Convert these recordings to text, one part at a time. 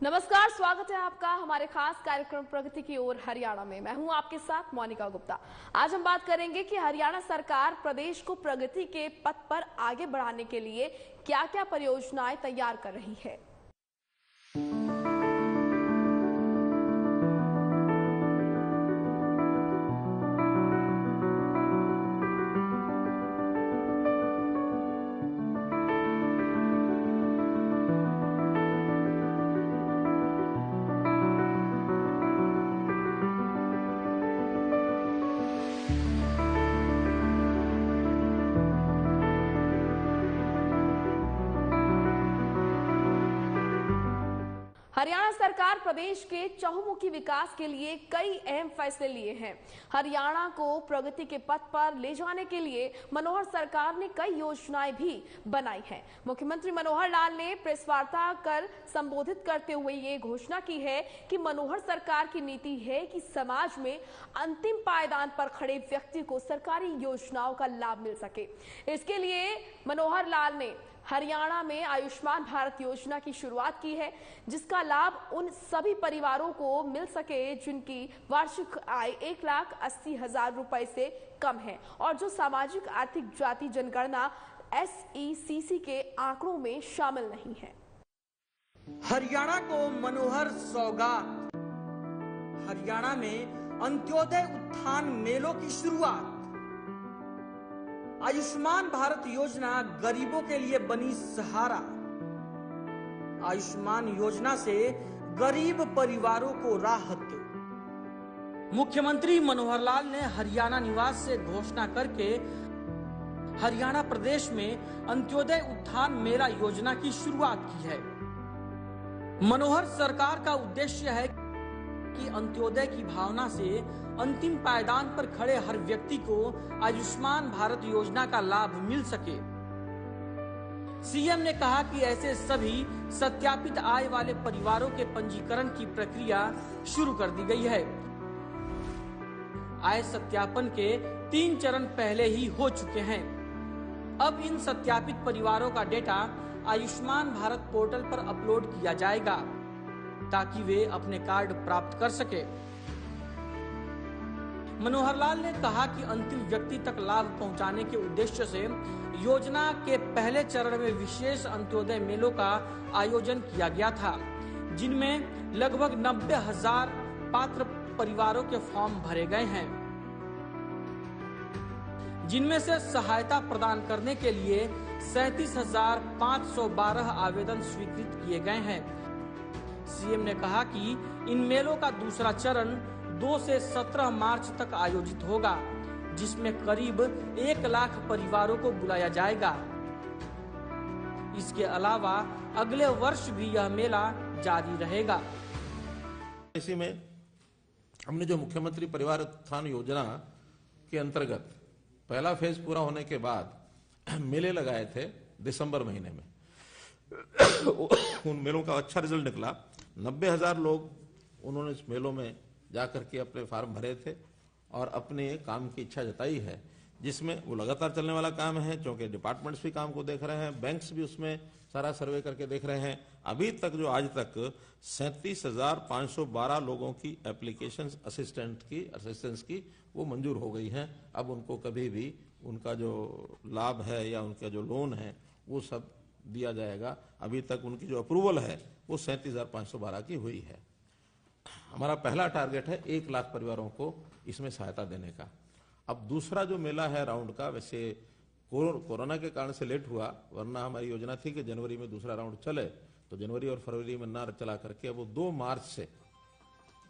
नमस्कार, स्वागत है आपका हमारे खास कार्यक्रम प्रगति की ओर हरियाणा में। मैं हूं आपके साथ मोनिका गुप्ता। आज हम बात करेंगे कि हरियाणा सरकार प्रदेश को प्रगति के पथ पर आगे बढ़ाने के लिए क्या क्या परियोजनाएं तैयार कर रही है। हरियाणा सरकार प्रदेश के चहुमुखी विकास के लिए कई अहम फैसले लिए हैं। हरियाणा को प्रगति के पथ पर ले जाने के लिए मनोहर सरकार ने कई योजनाएं भी बनाई हैं। मुख्यमंत्री मनोहर लाल ने प्रेस वार्ता कर संबोधित करते हुए ये घोषणा की है कि मनोहर सरकार की नीति है कि समाज में अंतिम पायदान पर खड़े व्यक्ति को सरकारी योजनाओं का लाभ मिल सके। इसके लिए मनोहर लाल ने हरियाणा में आयुष्मान भारत योजना की शुरुआत की है, जिसका लाभ उन सभी परिवारों को मिल सके जिनकी वार्षिक आय 1,80,000 रुपए से कम है और जो सामाजिक आर्थिक जाति जनगणना SECC के आंकड़ों में शामिल नहीं है। हरियाणा को मनोहर सौगात। हरियाणा में अंत्योदय उत्थान मेलों की शुरुआत। आयुष्मान भारत योजना गरीबों के लिए बनी सहारा। आयुष्मान योजना से गरीब परिवारों को राहत। मुख्यमंत्री मनोहर लाल ने हरियाणा निवास से घोषणा करके हरियाणा प्रदेश में अंत्योदय उत्थान मेला योजना की शुरुआत की है। मनोहर सरकार का उद्देश्य है कि अंत्योदय की भावना से अंतिम पायदान पर खड़े हर व्यक्ति को आयुष्मान भारत योजना का लाभ मिल सके। सीएम ने कहा कि ऐसे सभी सत्यापित आय वाले परिवारों के पंजीकरण की प्रक्रिया शुरू कर दी गई है। आय सत्यापन के 3 चरण पहले ही हो चुके हैं। अब इन सत्यापित परिवारों का डेटा आयुष्मान भारत पोर्टल पर अपलोड किया जाएगा ताकि वे अपने कार्ड प्राप्त कर सके। मनोहर लाल ने कहा कि अंतिम व्यक्ति तक लाभ पहुंचाने के उद्देश्य से योजना के पहले चरण में विशेष अंत्योदय मेलों का आयोजन किया गया था, जिनमें लगभग 90,000 पात्र परिवारों के फॉर्म भरे गए हैं, जिनमें से सहायता प्रदान करने के लिए 37,512 आवेदन स्वीकृत किए गए हैं। सीएम ने कहा कि इन मेलों का दूसरा चरण 2 से 17 मार्च तक आयोजित होगा, जिसमें करीब 1 लाख परिवारों को बुलाया जाएगा। इसके अलावा अगले वर्ष भी यह मेला जारी रहेगा। इसी में हमने जो मुख्यमंत्री परिवार उत्थान योजना के अंतर्गत पहला फेज पूरा होने के बाद मेले लगाए थे दिसंबर महीने में। उन मेलों का अच्छा रिजल्ट निकला। 90,000 लोग उन्होंने इस मेलों में जाकर के अपने फार्म भरे थे और अपने काम की इच्छा जताई है, जिसमें वो लगातार चलने वाला काम है, क्योंकि डिपार्टमेंट्स भी काम को देख रहे हैं, बैंक्स भी उसमें सारा सर्वे करके देख रहे हैं। अभी तक जो आज तक 37,512 लोगों की एप्लीकेशन असिस्टेंस की वो मंजूर हो गई हैं। अब उनको कभी भी उनका जो लाभ है या उनका जो लोन है वो सब दिया जाएगा। अभी तक उनकी जो अप्रूवल है वो 37,512 की हुई है। हमारा पहला टारगेट है 1 लाख परिवारों को इसमें सहायता देने का। अब दूसरा जो मेला है राउंड का, वैसे कोरोना के कारण से लेट हुआ, वरना हमारी योजना थी कि जनवरी में दूसरा राउंड चले, तो जनवरी और फरवरी में ना चला करके अब वो 2 मार्च से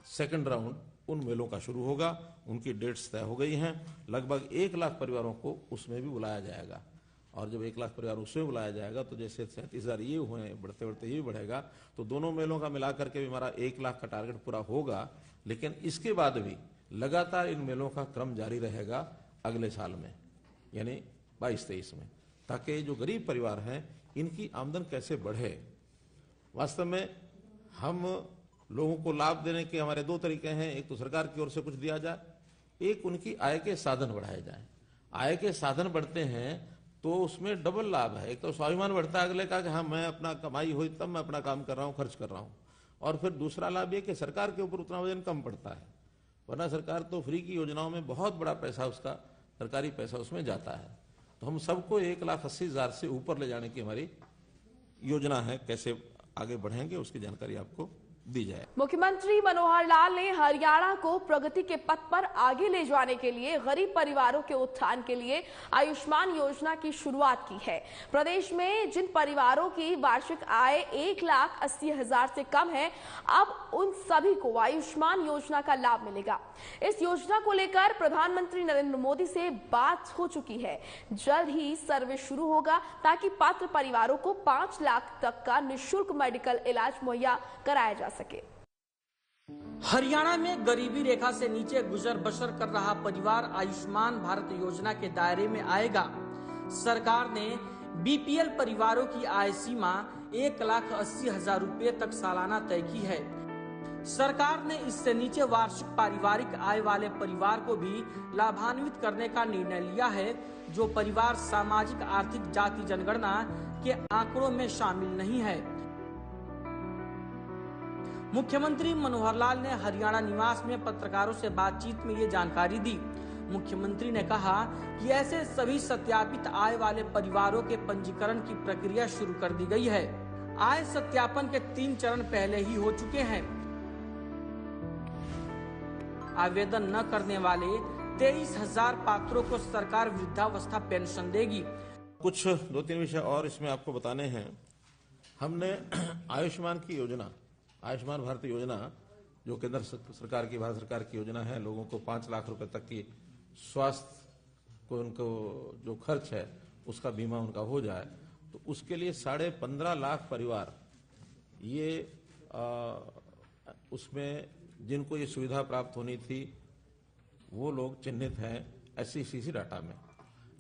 सेकंड राउंड उन मेलों का शुरू होगा। उनकी डेट्स तय हो गई हैं। लगभग 1 लाख परिवारों को उसमें भी बुलाया जाएगा और जब 1 लाख परिवार उसमें बुलाया जाएगा तो जैसे 37,000 ये हुए, बढ़ते बढ़ते ये बढ़ेगा, तो दोनों मेलों का मिलाकर के भी हमारा 1 लाख का टारगेट पूरा होगा। लेकिन इसके बाद भी लगातार इन मेलों का क्रम जारी रहेगा अगले साल में, यानी 22-23 में, ताकि जो गरीब परिवार हैं इनकी आमदन कैसे बढ़े। वास्तव में हम लोगों को लाभ देने के हमारे 2 तरीके हैं। एक तो सरकार की ओर से कुछ दिया जाए, एक उनकी आय के साधन बढ़ाए जाए। आय के साधन बढ़ते हैं तो उसमें डबल लाभ है। एक तो स्वाभिमान बढ़ता है अगले का कि हाँ मैं अपना कमाई हुई तब मैं अपना काम कर रहा हूँ, खर्च कर रहा हूँ, और फिर दूसरा लाभ ये कि सरकार के ऊपर उतना वजन कम पड़ता है, वरना सरकार तो फ्री की योजनाओं में बहुत बड़ा पैसा उसका सरकारी पैसा उसमें जाता है। तो हम सबको 1,80,000 से ऊपर ले जाने की हमारी योजना है। कैसे आगे बढ़ेंगे उसकी जानकारी आपको दी जाए। मुख्यमंत्री मनोहर लाल ने हरियाणा को प्रगति के पथ पर आगे ले जाने के लिए गरीब परिवारों के उत्थान के लिए आयुष्मान योजना की शुरुआत की है। प्रदेश में जिन परिवारों की वार्षिक आय 1,80,000 से कम है, अब उन सभी को आयुष्मान योजना का लाभ मिलेगा। इस योजना को लेकर प्रधानमंत्री नरेंद्र मोदी से बात हो चुकी है। जल्द ही सर्वे शुरू होगा ताकि पात्र परिवारों को 5 लाख तक का निःशुल्क मेडिकल इलाज मुहैया कराया जा सके। हरियाणा में गरीबी रेखा से नीचे गुजर बसर कर रहा परिवार आयुष्मान भारत योजना के दायरे में आएगा। सरकार ने बीपीएल परिवारों की आय सीमा 1,80,000 रुपए तक सालाना तय की है। सरकार ने इससे नीचे वार्षिक पारिवारिक आय वाले परिवार को भी लाभान्वित करने का निर्णय लिया है, जो परिवार सामाजिक आर्थिक जाति जनगणना के आंकड़ों में शामिल नहीं है। मुख्यमंत्री मनोहर लाल ने हरियाणा निवास में पत्रकारों से बातचीत में ये जानकारी दी। मुख्यमंत्री ने कहा कि ऐसे सभी सत्यापित आय वाले परिवारों के पंजीकरण की प्रक्रिया शुरू कर दी गई है। आय सत्यापन के 3 चरण पहले ही हो चुके हैं। आवेदन न करने वाले 23,000 पात्रों को सरकार वृद्धावस्था पेंशन देगी। कुछ 2-3 विषय और इसमें आपको बताने हैं। हमने आयुष्मान की योजना, आयुष्मान भारत योजना, जो केंद्र सरकार की, भारत सरकार की योजना है, लोगों को 5 लाख रुपए तक की स्वास्थ्य को उनको जो खर्च है उसका बीमा उनका हो जाए, तो उसके लिए 15.5 लाख परिवार ये उसमें जिनको ये सुविधा प्राप्त होनी थी वो लोग चिन्हित हैं SCCC डाटा में।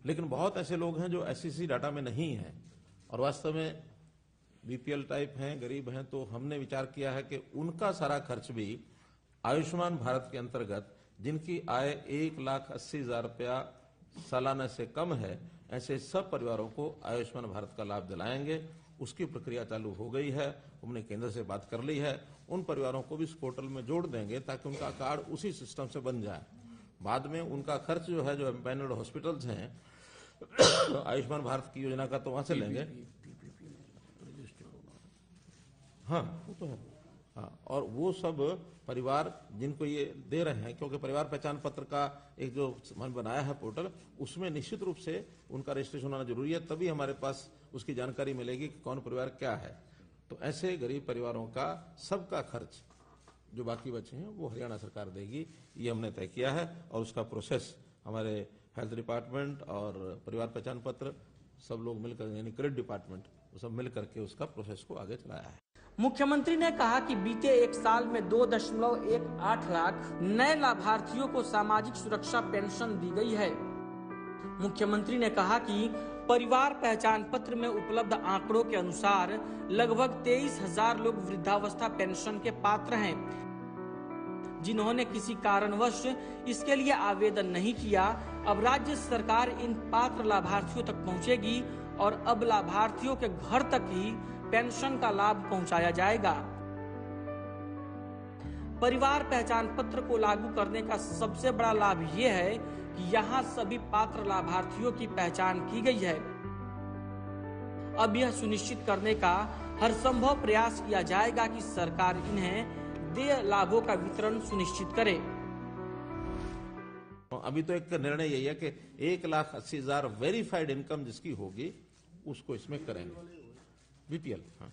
लेकिन बहुत ऐसे लोग हैं जो SCCC डाटा में नहीं हैं और वास्तव में बीपीएल टाइप हैं, गरीब हैं। तो हमने विचार किया है कि उनका सारा खर्च भी आयुष्मान भारत के अंतर्गत, जिनकी आय 1,80,000 रुपया सालाना से कम है, ऐसे सब परिवारों को आयुष्मान भारत का लाभ दिलाएंगे। उसकी प्रक्रिया चालू हो गई है, हमने केंद्र से बात कर ली है। उन परिवारों को भी इस पोर्टल में जोड़ देंगे ताकि उनका कार्ड उसी सिस्टम से बन जाए। बाद में उनका खर्च जो है, जो एम्पैनल्ड हॉस्पिटल्स हैं आयुष्मान भारत की योजना का, तो वहां से लेंगे। हाँ, वो तो है। हाँ, और वो सब परिवार जिनको ये दे रहे हैं, क्योंकि परिवार पहचान पत्र का एक जो बनाया है पोर्टल, उसमें निश्चित रूप से उनका रजिस्ट्रेशन होना जरूरी है, तभी हमारे पास उसकी जानकारी मिलेगी कि कौन परिवार क्या है। तो ऐसे गरीब परिवारों का सबका खर्च जो बाकी बचे हैं वो हरियाणा सरकार देगी, ये हमने तय किया है। और उसका प्रोसेस हमारे हेल्थ डिपार्टमेंट और परिवार पहचान पत्र सब लोग मिलकर, यानी क्रेडिट डिपार्टमेंट, वो सब मिल करके उसका प्रोसेस को आगे चलाया है। मुख्यमंत्री ने कहा कि बीते 1 साल में 2.18 लाख नए लाभार्थियों को सामाजिक सुरक्षा पेंशन दी गई है। मुख्यमंत्री ने कहा कि परिवार पहचान पत्र में उपलब्ध आंकड़ों के अनुसार लगभग 23,000 लोग वृद्धावस्था पेंशन के पात्र हैं। जिन्होंने किसी कारणवश इसके लिए आवेदन नहीं किया, अब राज्य सरकार इन पात्र लाभार्थियों तक पहुंचेगी और अब लाभार्थियों के घर तक ही पेंशन का लाभ पहुंचाया जाएगा। परिवार पहचान पत्र को लागू करने का सबसे बड़ा लाभ ये है कि यहाँ सभी पात्र लाभार्थियों की पहचान की गई है। अब यह सुनिश्चित करने का हर संभव प्रयास किया जाएगा कि सरकार इन्हें देय लाभों का वितरण सुनिश्चित करे। अभी तो एक निर्णय यही है कि 1,80,000 वेरीफाइड इनकम जिसकी होगी उसको इसमें करेंगे बीपीएल। हाँ,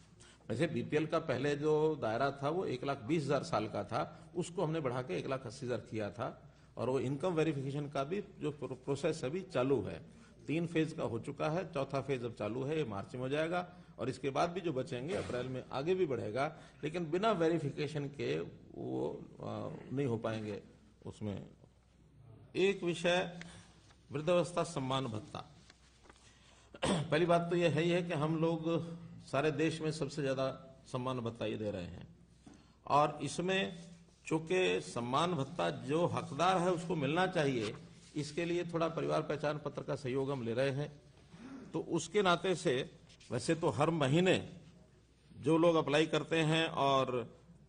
वैसे बीपीएल का पहले जो दायरा था वो 1,20,000 साल का था, उसको हमने बढ़ा के 1,80,000 किया था। और वो इनकम वेरिफिकेशन का भी जो प्रोसेस अभी चालू है, 3 फेज का हो चुका है, 4था फेज अब चालू है, ये मार्च में हो जाएगा। और इसके बाद भी जो बचेंगे अप्रैल में आगे भी बढ़ेगा, लेकिन बिना वेरिफिकेशन के वो नहीं हो पाएंगे उसमें। एक विषय वृद्धावस्था सम्मान भत्ता। पहली बात तो यह है कि हम लोग सारे देश में सबसे ज्यादा सम्मान भत्ता ये दे रहे हैं, और इसमें चूंकि सम्मान भत्ता जो हकदार है उसको मिलना चाहिए, इसके लिए थोड़ा परिवार पहचान पत्र का सहयोग हम ले रहे हैं। तो उसके नाते से वैसे तो हर महीने जो लोग अप्लाई करते हैं और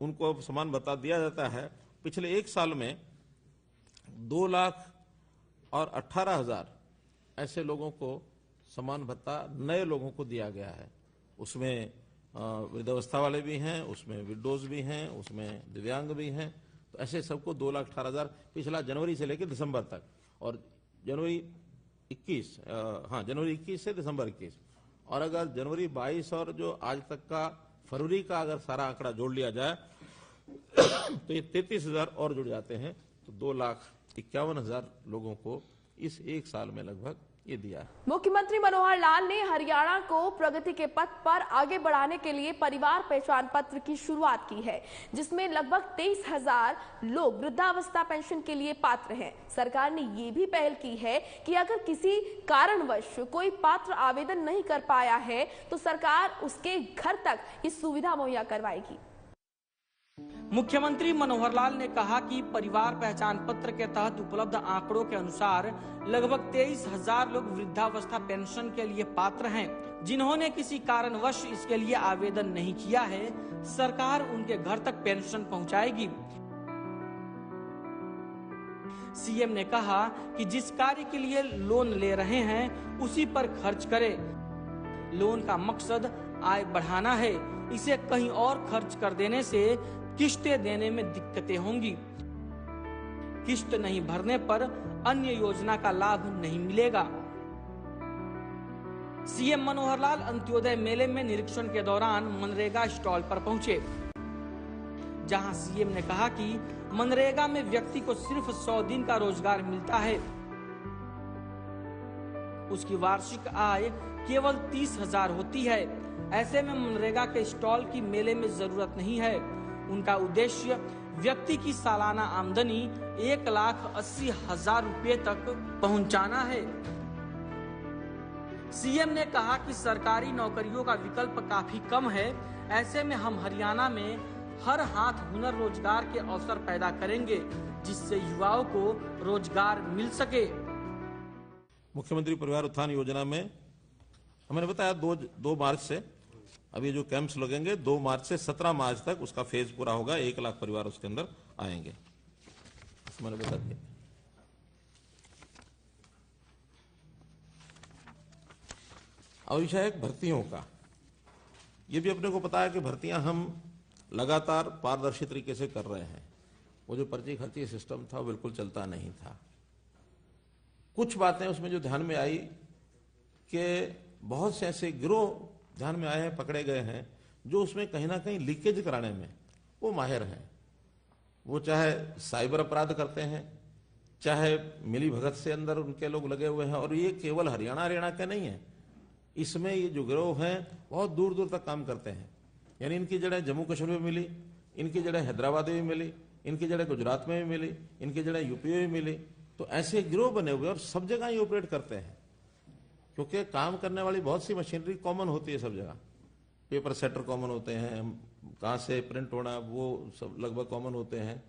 उनको समान भत्ता दिया जाता है। पिछले 1 साल में 2,18,000 ऐसे लोगों को समान भत्ता नए लोगों को दिया गया है। उसमें वृद्धावस्था वाले भी हैं, उसमें विडोज भी हैं, उसमें दिव्यांग भी हैं। तो ऐसे सबको 2,18,000 पिछला जनवरी से लेकर दिसंबर तक, और जनवरी 21 से दिसंबर 21, और अगर जनवरी 22 और जो आज तक का फरवरी का अगर सारा आंकड़ा जोड़ लिया जाए तो ये 33,000 और जुड़ जाते हैं। तो 2,51,000 लोगों को इस 1 साल में लगभग ये दिया है। मुख्यमंत्री मनोहर लाल ने हरियाणा को प्रगति के पथ पर आगे बढ़ाने के लिए परिवार पहचान पत्र की शुरुआत की है, जिसमें लगभग 23,000 लोग वृद्धावस्था पेंशन के लिए पात्र हैं। सरकार ने ये भी पहल की है कि अगर किसी कारणवश कोई पात्र आवेदन नहीं कर पाया है तो सरकार उसके घर तक ये सुविधा मुहैया करवाएगी। मुख्यमंत्री मनोहर लाल ने कहा कि परिवार पहचान पत्र के तहत उपलब्ध आंकड़ों के अनुसार लगभग 23,000 लोग वृद्धावस्था पेंशन के लिए पात्र हैं। जिन्होंने किसी कारणवश इसके लिए आवेदन नहीं किया है, सरकार उनके घर तक पेंशन पहुंचाएगी। सीएम ने कहा कि जिस कार्य के लिए लोन ले रहे हैं उसी पर खर्च करें। लोन का मकसद आय बढ़ाना है, इसे कहीं और खर्च कर देने से किस्तें देने में दिक्कतें होंगी। किस्त नहीं भरने पर अन्य योजना का लाभ नहीं मिलेगा। सीएम मनोहर लाल अंत्योदय मेले में निरीक्षण के दौरान मनरेगा स्टॉल पर पहुंचे, जहां सीएम ने कहा कि मनरेगा में व्यक्ति को सिर्फ 100 दिन का रोजगार मिलता है। उसकी वार्षिक आय केवल 30,000 होती है। ऐसे में मनरेगा के स्टॉल की मेले में जरूरत नहीं है। उनका उद्देश्य व्यक्ति की सालाना आमदनी 1,80,000 रुपए तक पहुंचाना है। सीएम ने कहा कि सरकारी नौकरियों का विकल्प काफी कम है। ऐसे में हम हरियाणा में हर हाथ हुनर रोजगार के अवसर पैदा करेंगे, जिससे युवाओं को रोजगार मिल सके। मुख्यमंत्री परिवार उत्थान योजना में हमने बताया 2 मार्च से अभी जो कैंप्स लगेंगे, 2 मार्च से 17 मार्च तक उसका फेज पूरा होगा। 1 लाख परिवार उसके अंदर आएंगे, मैंने बता दिया। और विषय है भर्तियों का। ये भी अपने को पता है कि भर्तियां हम लगातार पारदर्शी तरीके से कर रहे हैं। वो जो पर्ची खर्ची सिस्टम था वो बिल्कुल चलता नहीं था। कुछ बातें उसमें जो ध्यान में आई कि बहुत से ऐसे गिरोह ध्यान में आए हैं, पकड़े गए हैं, जो उसमें कहीं ना कहीं लीकेज कराने में वो माहिर हैं। वो चाहे साइबर अपराध करते हैं, चाहे मिली भगत से अंदर उनके लोग लगे हुए हैं। और ये केवल हरियाणा के नहीं है, इसमें ये जो गिरोह हैं बहुत दूर दूर तक काम करते हैं। यानी इनकी जड़ें जम्मू कश्मीर में मिली, इनकी जड़ें हैदराबाद में मिली, इनकी जड़ें गुजरात में भी मिली, इनकी जड़ें यूपी में भी मिली। तो ऐसे गिरोह बने हुए और सब जगह ये ऑपरेट करते हैं, क्योंकि काम करने वाली बहुत सी मशीनरी कॉमन होती है सब जगह। पेपर सेटर कॉमन होते हैं, कहाँ से प्रिंट होना वो सब लगभग कॉमन होते हैं।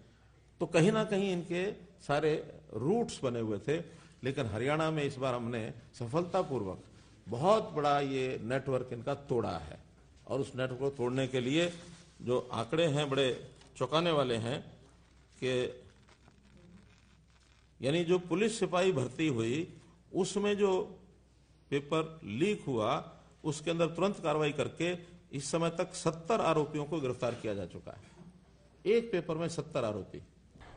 तो कहीं ना कहीं इनके सारे रूट्स बने हुए थे। लेकिन हरियाणा में इस बार हमने सफलतापूर्वक बहुत बड़ा ये नेटवर्क इनका तोड़ा है। और उस नेटवर्क को तोड़ने के लिए जो आंकड़े हैं बड़े चौंकाने वाले हैं कि यानी जो पुलिस सिपाही भर्ती हुई उसमें जो पेपर लीक हुआ उसके अंदर तुरंत कार्रवाई करके इस समय तक 70 आरोपियों को गिरफ्तार किया जा चुका है। एक पेपर में 70 आरोपी।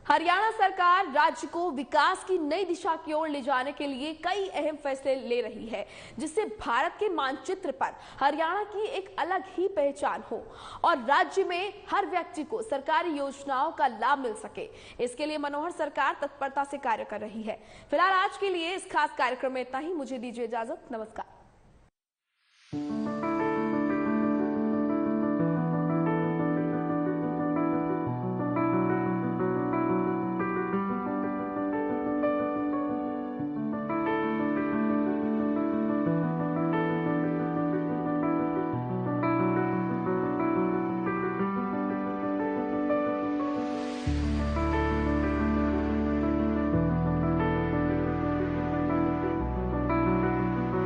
हरियाणा सरकार राज्य को विकास की नई दिशा की ओर ले जाने के लिए कई अहम फैसले ले रही है, जिससे भारत के मानचित्र पर हरियाणा की एक अलग ही पहचान हो और राज्य में हर व्यक्ति को सरकारी योजनाओं का लाभ मिल सके। इसके लिए मनोहर सरकार तत्परता से कार्य कर रही है। फिलहाल आज के लिए इस खास कार्यक्रम में इतना ही। मुझे दीजिए इजाजत। नमस्कार।